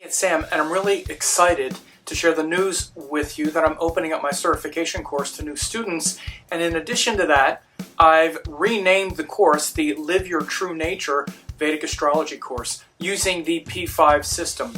It's Sam, and I'm really excited to share the news with you that I'm opening up my certification course to new students. And in addition to that, I've renamed the course the Live Your True Nature Vedic Astrology course using the P5 system.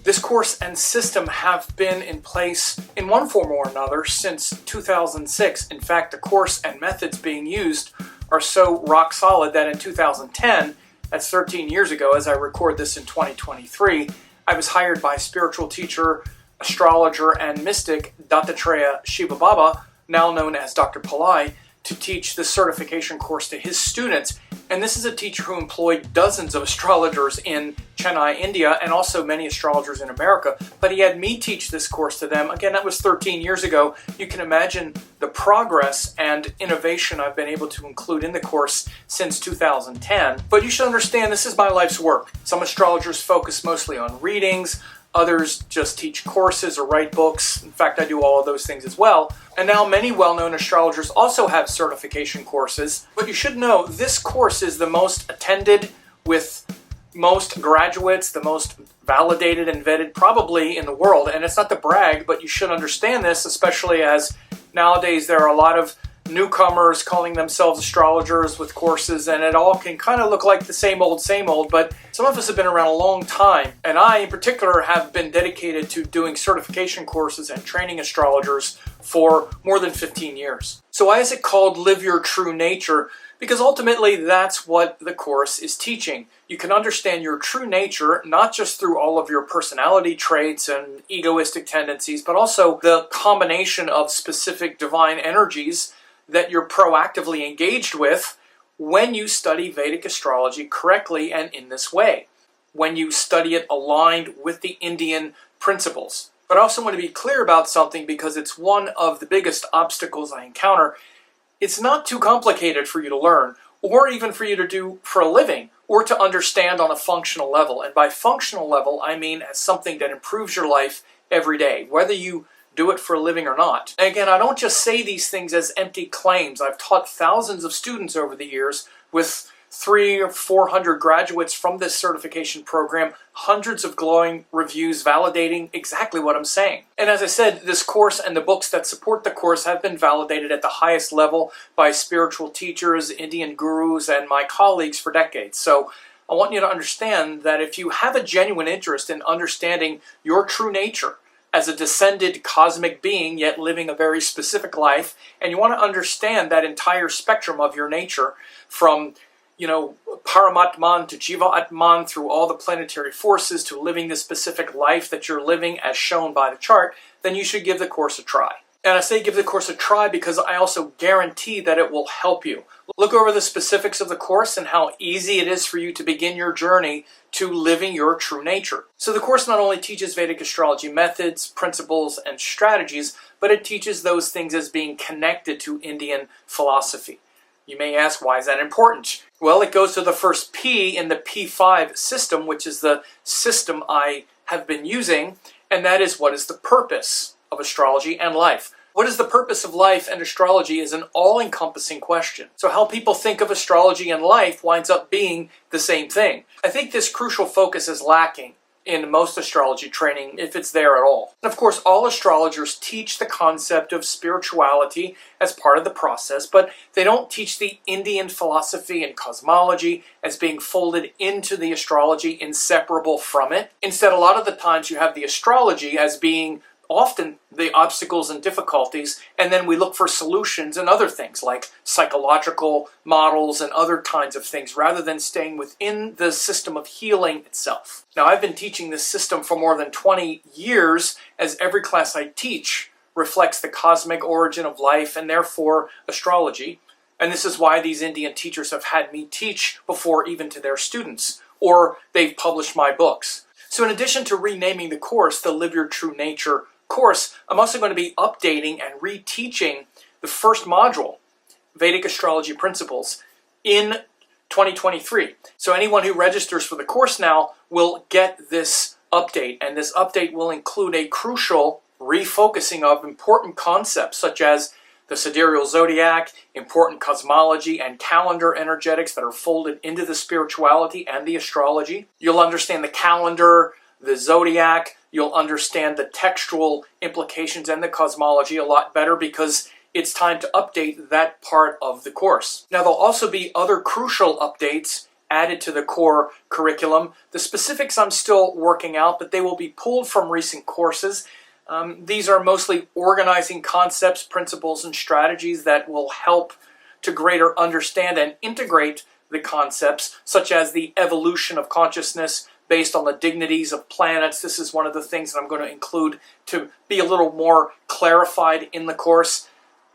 This course and system have been in place in one form or another since 2006. In fact, the course and methods being used are so rock solid that in 2010, that's 13 years ago as I record this in 2023, I was hired by spiritual teacher, astrologer, and mystic Dattatreya Shiva Baba, now known as Dr. Pillai, to teach this certification course to his students. And this is a teacher who employed dozens of astrologers in Chennai, India, and also many astrologers in America. But he had me teach this course to them. Again, that was 13 years ago. You can imagine the progress and innovation I've been able to include in the course since 2010. But you should understand this is my life's work. Some astrologers focus mostly on readings. Others just teach courses or write books. In fact, I do all of those things as well. And now many well-known astrologers also have certification courses. But you should know this course is the most attended with most graduates, the most validated and vetted probably in the world. And it's not to brag, but you should understand this, especially as nowadays there are a lot of newcomers calling themselves astrologers with courses, and it all can kind of look like the same old, but some of us have been around a long time, and I in particular have been dedicated to doing certification courses and training astrologers for more than 15 years. So why is it called Live Your True Nature? Because ultimately that's what the course is teaching. You can understand your true nature not just through all of your personality traits and egoistic tendencies, but also the combination of specific divine energies that you're proactively engaged with when you study Vedic astrology correctly and in this way, when you study it aligned with the Indian principles. But I also want to be clear about something because it's one of the biggest obstacles I encounter. It's not too complicated for you to learn, or even for you to do for a living, or to understand on a functional level. And by functional level, I mean as something that improves your life every day, whether you do it for a living or not. And again, I don't just say these things as empty claims. I've taught thousands of students over the years with 300 or 400 graduates from this certification program, hundreds of glowing reviews validating exactly what I'm saying. And as I said, this course and the books that support the course have been validated at the highest level by spiritual teachers, Indian gurus, and my colleagues for decades. So I want you to understand that if you have a genuine interest in understanding your true nature, as a descended cosmic being, yet living a very specific life, and you want to understand that entire spectrum of your nature from, Paramatman to Jiva-Atman, through all the planetary forces, to living the specific life that you're living as shown by the chart, then you should give the course a try. And I say give the course a try because I also guarantee that it will help you. Look over the specifics of the course and how easy it is for you to begin your journey to living your true nature. So the course not only teaches Vedic astrology methods, principles, and strategies, but it teaches those things as being connected to Indian philosophy. You may ask, why is that important? Well, it goes to the first P in the P5 system, which is the system I have been using, and that is, what is the purpose of astrology and life? What is the purpose of life and astrology is an all-encompassing question. So how people think of astrology and life winds up being the same thing. I think this crucial focus is lacking in most astrology training, if it's there at all. And of course, all astrologers teach the concept of spirituality as part of the process, but they don't teach the Indian philosophy and cosmology as being folded into the astrology, inseparable from it. Instead, a lot of the times you have the astrology as being often the obstacles and difficulties, and then we look for solutions and other things like psychological models and other kinds of things, rather than staying within the system of healing itself. Now, I've been teaching this system for more than 20 years, as every class I teach reflects the cosmic origin of life and therefore astrology. And this is why these Indian teachers have had me teach before even to their students, or they've published my books. So in addition to renaming the course the Live Your True Nature course, I'm also going to be updating and reteaching the first module, Vedic Astrology Principles, in 2023. So anyone who registers for the course now will get this update, and this update will include a crucial refocusing of important concepts such as the sidereal zodiac, important cosmology, and calendar energetics that are folded into the spirituality and the astrology. You'll understand the calendar, the zodiac. You'll understand the textual implications and the cosmology a lot better because it's time to update that part of the course. Now, there'll also be other crucial updates added to the core curriculum. The specifics I'm still working out, but they will be pulled from recent courses. These are mostly organizing concepts, principles, and strategies that will help to greater understand and integrate the concepts, such as the evolution of consciousness based on the dignities of planets. This is one of the things that I'm going to include to be a little more clarified in the course.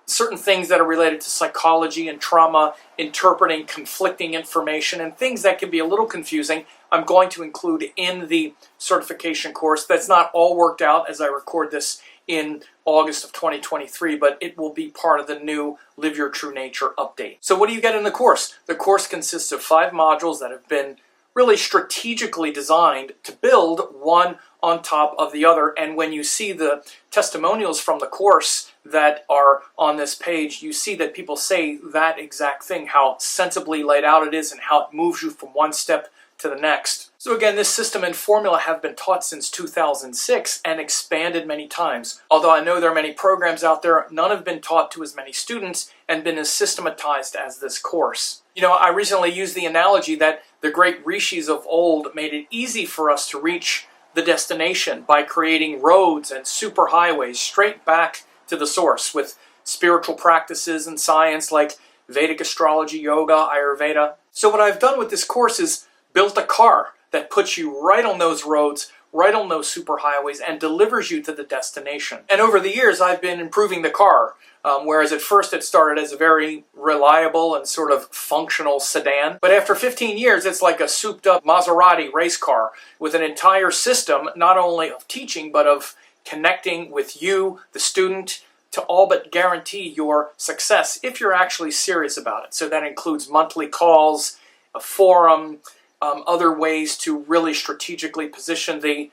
Certain things that are related to psychology and trauma, interpreting conflicting information, and things that can be a little confusing, I'm going to include in the certification course. That's not all worked out as I record this in August of 2023, but it will be part of the new Live Your True Nature update. So what do you get in the course? The course consists of 5 modules that have been really strategically designed to build one on top of the other. And when you see the testimonials from the course that are on this page, you see that people say that exact thing, how sensibly laid out it is and how it moves you from one step to the next. So again, this system and formula have been taught since 2006 and expanded many times. Although I know there are many programs out there, none have been taught to as many students and been as systematized as this course. You know, I recently used the analogy that the great rishis of old made it easy for us to reach the destination by creating roads and superhighways straight back to the source with spiritual practices and science like Vedic astrology, yoga, Ayurveda. So what I've done with this course is built a car that puts you right on those roads, right on those superhighways, and delivers you to the destination. And over the years, I've been improving the car, whereas at first it started as a very reliable and sort of functional sedan. But after 15 years, it's like a souped-up Maserati race car with an entire system, not only of teaching, but of connecting with you, the student, to all but guarantee your success if you're actually serious about it. So that includes monthly calls, a forum, other ways to really strategically position the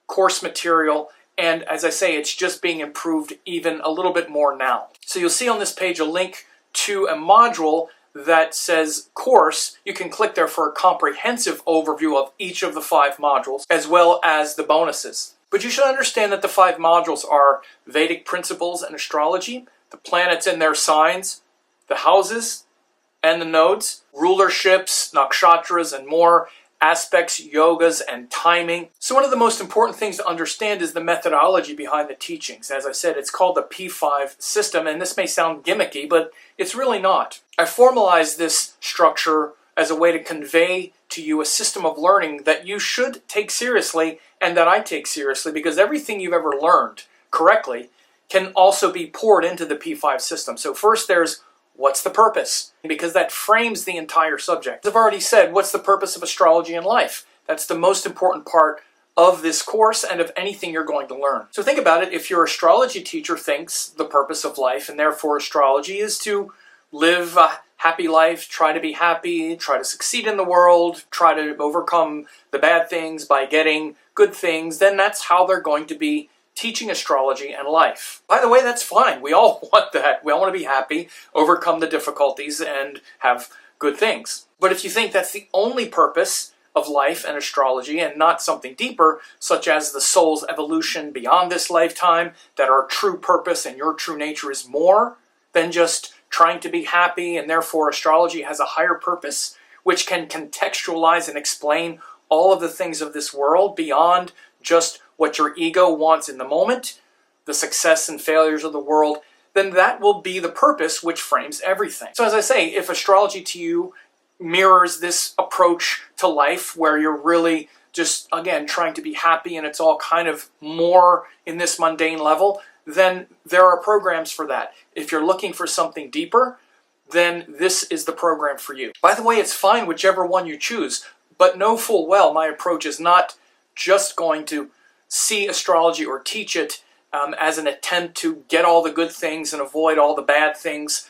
course material. And as I say, it's just being improved even a little bit more now. So you'll see on this page a link to a module that says course. You can click there for a comprehensive overview of each of the 5 modules, as well as the bonuses. But you should understand that the 5 modules are Vedic principles and astrology, the planets and their signs, the houses and the nodes, rulerships, nakshatras, and more, aspects, yogas, and timing. So one of the most important things to understand is the methodology behind the teachings. As I said, it's called the P5 system, and this may sound gimmicky, but it's really not. I formalized this structure as a way to convey to you a system of learning that you should take seriously and that I take seriously, because everything you've ever learned correctly can also be poured into the P5 system. So first there's what's the purpose? Because that frames the entire subject. As I've already said, what's the purpose of astrology in life? That's the most important part of this course and of anything you're going to learn. So think about it. If your astrology teacher thinks the purpose of life, and therefore astrology, is to live a happy life, try to be happy, try to succeed in the world, try to overcome the bad things by getting good things, then that's how they're going to be teaching astrology and life. By the way, that's fine. We all want that. We all want to be happy, overcome the difficulties, and have good things. But if you think that's the only purpose of life and astrology and not something deeper, such as the soul's evolution beyond this lifetime, that our true purpose and your true nature is more than just trying to be happy, and therefore astrology has a higher purpose, which can contextualize and explain all of the things of this world beyond just what your ego wants in the moment, the success and failures of the world, then that will be the purpose which frames everything. So as I say, if astrology to you mirrors this approach to life where you're really just, again, trying to be happy and it's all kind of more in this mundane level, then there are programs for that. If you're looking for something deeper, then this is the program for you. By the way, it's fine whichever one you choose, but know full well my approach is not just going to see astrology or teach it as an attempt to get all the good things and avoid all the bad things.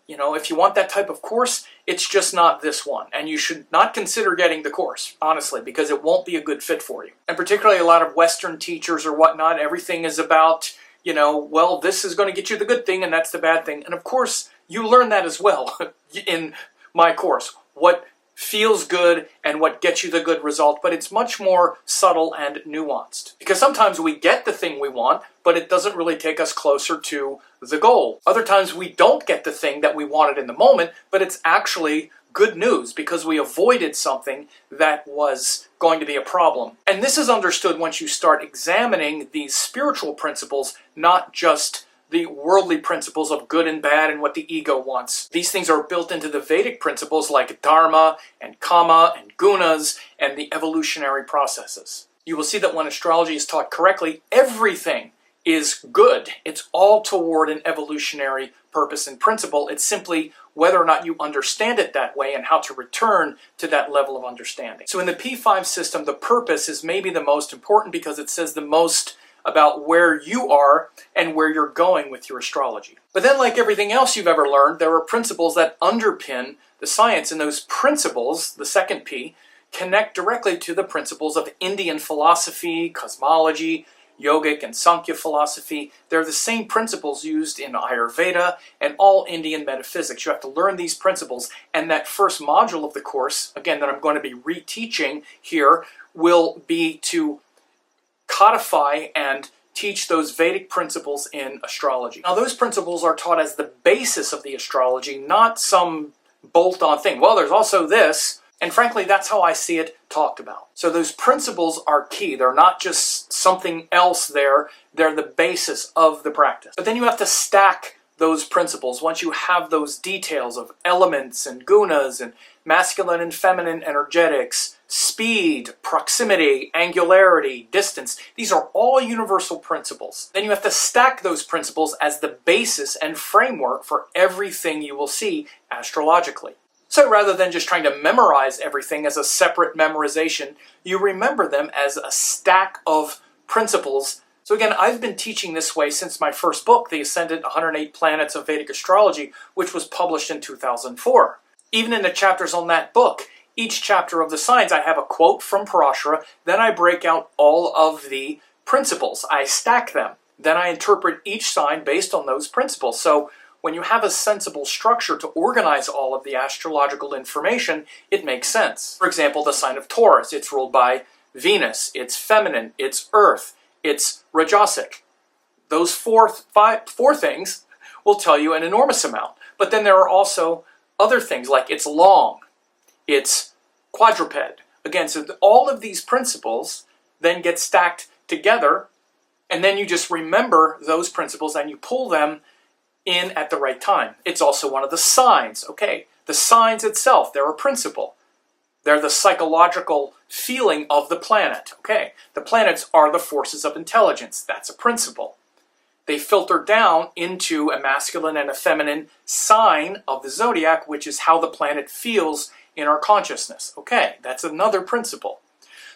You know, if you want that type of course, it's just not this one. And you should not consider getting the course, honestly, because it won't be a good fit for you. And particularly a lot of Western teachers or whatnot, everything is about, you know, well, this is going to get you the good thing and that's the bad thing. And of course, you learn that as well in my course. What feels good and what gets you the good result, but it's much more subtle and nuanced. Because sometimes we get the thing we want, but it doesn't really take us closer to the goal. Other times we don't get the thing that we wanted in the moment, but it's actually good news because we avoided something that was going to be a problem. And this is understood once you start examining these spiritual principles, not just the worldly principles of good and bad and what the ego wants. These things are built into the Vedic principles like dharma and kama and gunas and the evolutionary processes. You will see that when astrology is taught correctly, everything is good. It's all toward an evolutionary purpose and principle. It's simply whether or not you understand it that way and how to return to that level of understanding. So in the P5 system, the purpose is maybe the most important because it says the most about where you are and where you're going with your astrology. But then, like everything else you've ever learned, there are principles that underpin the science, and those principles, the second P, connect directly to the principles of Indian philosophy, cosmology, yogic and Sankhya philosophy. They're the same principles used in Ayurveda and all Indian metaphysics. You have to learn these principles, and that first module of the course, again, that I'm going to be reteaching here, will be to codify and teach those Vedic principles in astrology. Now, those principles are taught as the basis of the astrology, not some bolt-on thing. Well, there's also this, and frankly, that's how I see it talked about. So those principles are key. They're not just something else there. They're the basis of the practice. But then you have to stack those principles once you have those details of elements and gunas and masculine and feminine energetics, speed, proximity, angularity, distance. These are all universal principles. Then you have to stack those principles as the basis and framework for everything you will see astrologically. So rather than just trying to memorize everything as a separate memorization, you remember them as a stack of principles. So again, I've been teaching this way since my first book, The Ascendant 108 Planets of Vedic Astrology, which was published in 2004. Even in the chapters on that book, each chapter of the signs, I have a quote from Parashara, then I break out all of the principles. I stack them. Then I interpret each sign based on those principles. So when you have a sensible structure to organize all of the astrological information, it makes sense. For example, the sign of Taurus, it's ruled by Venus, it's feminine, it's earth, it's Rajasic. Those four things will tell you an enormous amount. But then there are also other things like it's long, it's quadruped. Again, so all of these principles then get stacked together, and then you just remember those principles and you pull them in at the right time. It's also one of the signs. Okay, the signs itself, they're a principle. They're the psychological feeling of the planet. Okay, the planets are the forces of intelligence. That's a principle. They filter down into a masculine and a feminine sign of the zodiac, which is how the planet feels in our consciousness. Okay, that's another principle.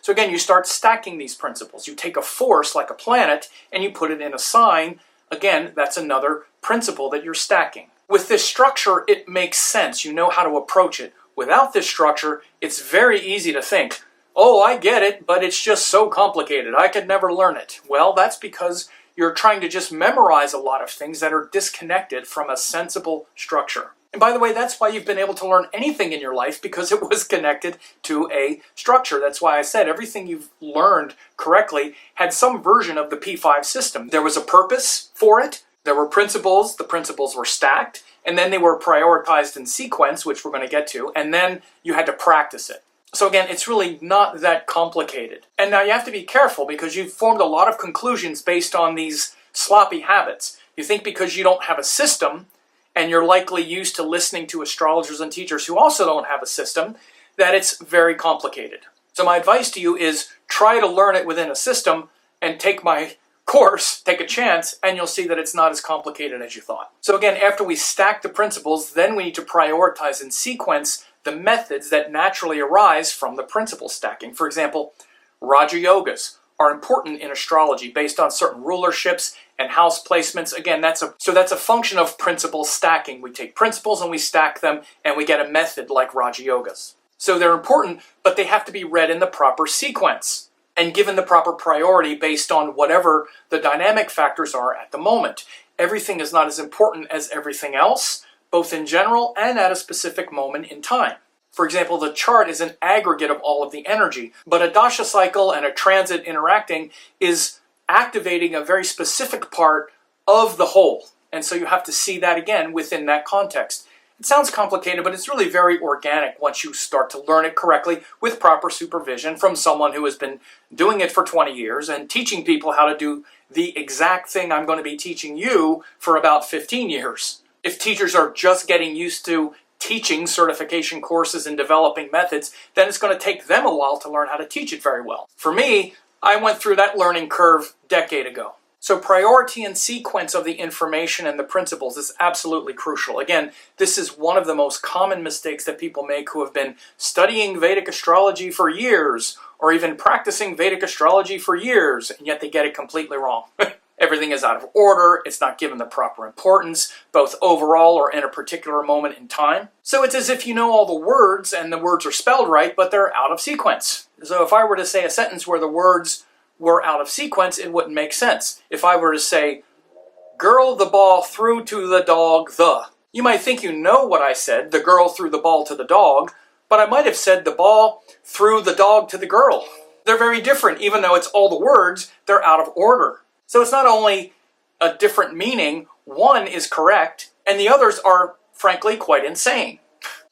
So again, you start stacking these principles. You take a force like a planet and you put it in a sign. Again, that's another principle that you're stacking. With this structure, it makes sense. You know how to approach it. Without this structure, it's very easy to think, oh, I get it, but it's just so complicated. I could never learn it. Well, that's because you're trying to just memorize a lot of things that are disconnected from a sensible structure. And by the way, that's why you've been able to learn anything in your life, because it was connected to a structure. That's why I said everything you've learned correctly had some version of the P5 system. There was a purpose for it. There were principles. The principles were stacked. And then they were prioritized in sequence, which we're going to get to. And then you had to practice it. So again, it's really not that complicated. And now you have to be careful because you've formed a lot of conclusions based on these sloppy habits. You think because you don't have a system, and you're likely used to listening to astrologers and teachers who also don't have a system, that it's very complicated. So my advice to you is try to learn it within a system and take my course, take a chance, and you'll see that it's not as complicated as you thought. So again, after we stack the principles, then we need to prioritize in sequence the methods that naturally arise from the principle stacking. For example, Raja Yogas are important in astrology based on certain rulerships and house placements. Again, that's a function of principle stacking. We take principles and we stack them and we get a method like Raja Yogas. So they're important, but they have to be read in the proper sequence and given the proper priority based on whatever the dynamic factors are at the moment. Everything is not as important as everything else, both in general and at a specific moment in time. For example, the chart is an aggregate of all of the energy, but a dasha cycle and a transit interacting is activating a very specific part of the whole. And so you have to see that again within that context. It sounds complicated, but it's really very organic once you start to learn it correctly with proper supervision from someone who has been doing it for 20 years and teaching people how to do the exact thing I'm going to be teaching you for about 15 years. If teachers are just getting used to teaching certification courses and developing methods, then it's going to take them a while to learn how to teach it very well. For me, I went through that learning curve a decade ago. So priority and sequence of the information and the principles is absolutely crucial. Again, this is one of the most common mistakes that people make who have been studying Vedic astrology for years, or even practicing Vedic astrology for years, and yet they get it completely wrong. Everything is out of order, it's not given the proper importance, both overall or in a particular moment in time. So it's as if you know all the words, and the words are spelled right, but they're out of sequence. So if I were to say a sentence where the words were out of sequence, it wouldn't make sense. If I were to say, girl the ball threw to the dog you might think you know what I said, the girl threw the ball to the dog, but I might have said the ball threw the dog to the girl. They're very different, even though it's all the words, they're out of order. So it's not only a different meaning, one is correct, and the others are, frankly, quite insane.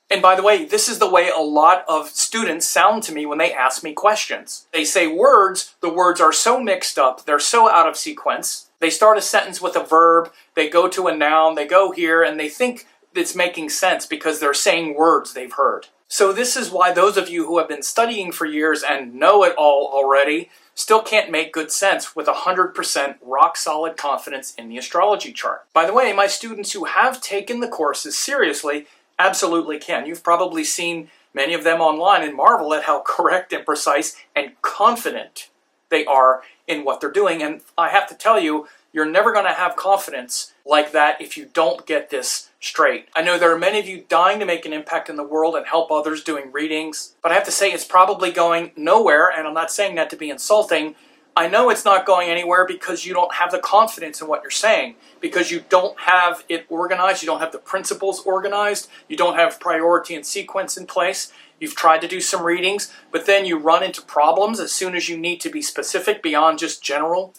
And by the way, this is the way a lot of students sound to me when they ask me questions. They say words, the words are so mixed up, they're so out of sequence. They start a sentence with a verb, they go to a noun, they go here, and they think it's making sense because they're saying words they've heard. So this is why those of you who have been studying for years and know it all already still can't make good sense with 100% rock-solid confidence in the astrology chart. By the way, my students who have taken the courses seriously absolutely can. You've probably seen many of them online and marvel at how correct and precise and confident they are in what they're doing. And I have to tell you, you're never going to have confidence like that if you don't get this straight. I know there are many of you dying to make an impact in the world and help others doing readings, but I have to say it's probably going nowhere, and I'm not saying that to be insulting. I know it's not going anywhere because you don't have the confidence in what you're saying, because you don't have it organized, you don't have the principles organized, you don't have priority and sequence in place. You've tried to do some readings, but then you run into problems as soon as you need to be specific beyond just general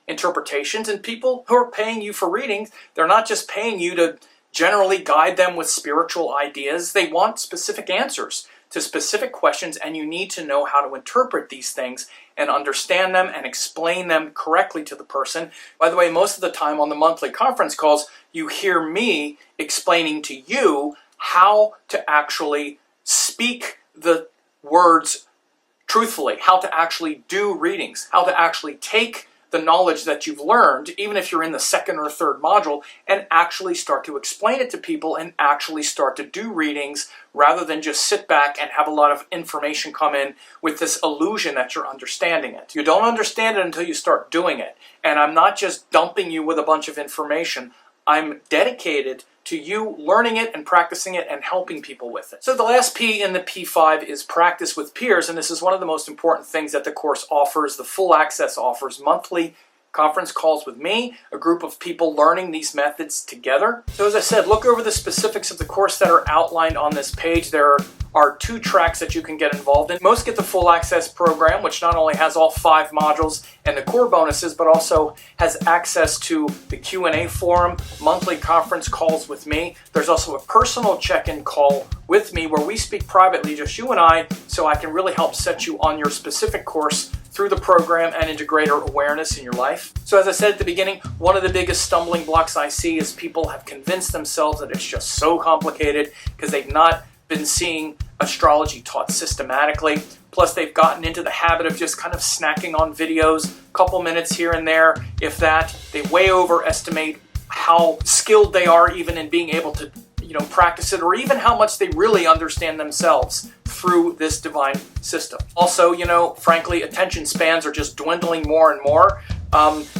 interpretations. And people who are paying you for readings, they're not just paying you to generally guide them with spiritual ideas. They want specific answers to specific questions, and you need to know how to interpret these things and understand them and explain them correctly to the person. By the way, most of the time on the monthly conference calls, you hear me explaining to you how to actually speak the words truthfully, how to actually do readings, how to actually take the knowledge that you've learned, even if you're in the second or third module, and actually start to explain it to people and actually start to do readings rather than just sit back and have a lot of information come in with this illusion that you're understanding it. You don't understand it until you start doing it. And I'm not just dumping you with a bunch of information. I'm dedicated to you learning it and practicing it and helping people with it. So the last P in the P5 is practice with peers, and this is one of the most important things that the course offers. The full access offers monthly conference calls with me, a group of people learning these methods together. So as I said, look over the specifics of the course that are outlined on this page. There are 2 tracks that you can get involved in. Most get the full access program, which not only has all 5 modules and the core bonuses, but also has access to the Q&A forum, monthly conference calls with me. There's also a personal check-in call with me where we speak privately, just you and I, so I can really help set you on your specific course through the program and into greater awareness in your life. So as I said at the beginning, one of the biggest stumbling blocks I see is people have convinced themselves that it's just so complicated because they've not been seeing astrology taught systematically. Plus they've gotten into the habit of just kind of snacking on videos, a couple minutes here and there. If that, they way overestimate how skilled they are even in being able to practice it, or even how much they really understand themselves through this divine system. Also, frankly, attention spans are just dwindling more and more.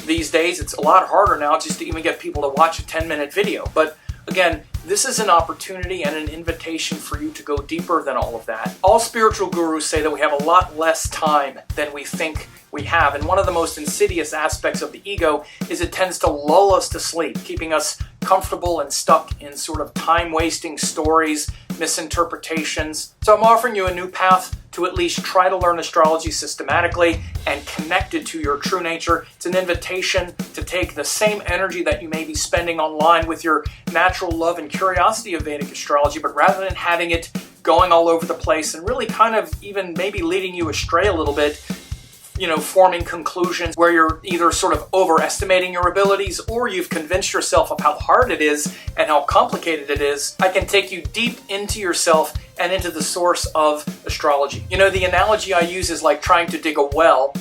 These days, it's a lot harder now just to even get people to watch a 10-minute video. But again, this is an opportunity and an invitation for you to go deeper than all of that. All spiritual gurus say that we have a lot less time than we think we have. And one of the most insidious aspects of the ego is it tends to lull us to sleep, keeping us comfortable and stuck in sort of time-wasting stories, misinterpretations. So I'm offering you a new path to at least try to learn astrology systematically and connect it to your true nature. It's an invitation to take the same energy that you may be spending online with your natural love and curiosity of Vedic astrology, but rather than having it going all over the place and really kind of even maybe leading you astray a little bit, forming conclusions where you're either sort of overestimating your abilities or you've convinced yourself of how hard it is and how complicated it is, I can take you deep into yourself and into the source of astrology. The analogy I use is like trying to dig a well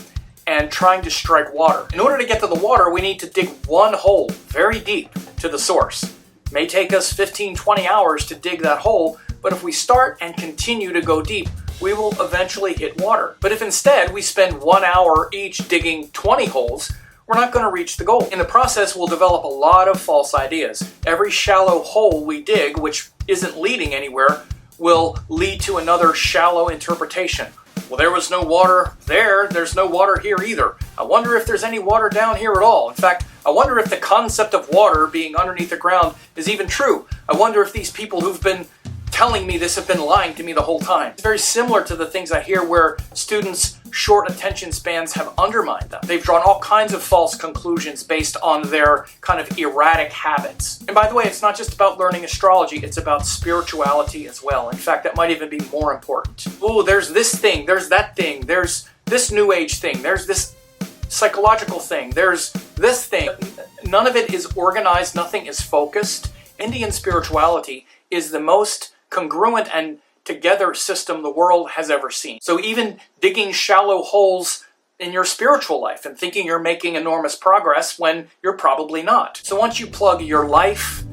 and trying to strike water. In order to get to the water, we need to dig one hole very deep to the source. It may take us 15-20 hours to dig that hole, but if we start and continue to go deep, we will eventually hit water. But if instead we spend 1 hour each digging 20 holes, we're not going to reach the goal. In the process, we'll develop a lot of false ideas. Every shallow hole we dig, which isn't leading anywhere, will lead to another shallow interpretation. Well, there was no water there, there's no water here either. I wonder if there's any water down here at all. In fact, I wonder if the concept of water being underneath the ground is even true. I wonder if these people who've been telling me this have been lying to me the whole time. It's very similar to the things I hear where students' short attention spans have undermined them. They've drawn all kinds of false conclusions based on their kind of erratic habits. And by the way, it's not just about learning astrology, it's about spirituality as well. In fact, that might even be more important. Oh, there's this thing, there's that thing, there's this new age thing, there's this psychological thing, there's this thing. None of it is organized, nothing is focused. Indian spirituality is the most congruent and together system the world has ever seen. So even digging shallow holes in your spiritual life and thinking you're making enormous progress when you're probably not. So once you plug your life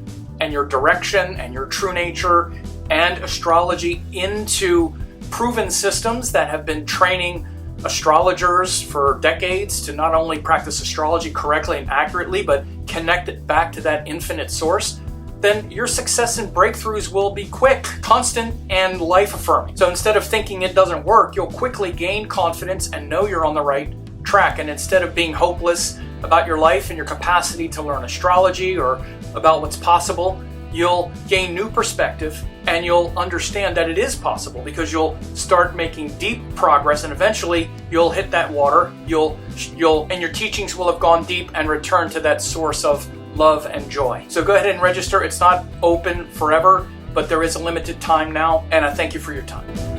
and your direction and your true nature and astrology into proven systems that have been training astrologers for decades to not only practice astrology correctly and accurately, but connect it back to that infinite source, then your success and breakthroughs will be quick, constant, and life-affirming. So instead of thinking it doesn't work, you'll quickly gain confidence and know you're on the right track. And instead of being hopeless about your life and your capacity to learn astrology or about what's possible, you'll gain new perspective and you'll understand that it is possible because you'll start making deep progress and eventually you'll hit that water, and your teachings will have gone deep and return to that source of love and joy. So go ahead and register. It's not open forever, but there is a limited time now, and I thank you for your time.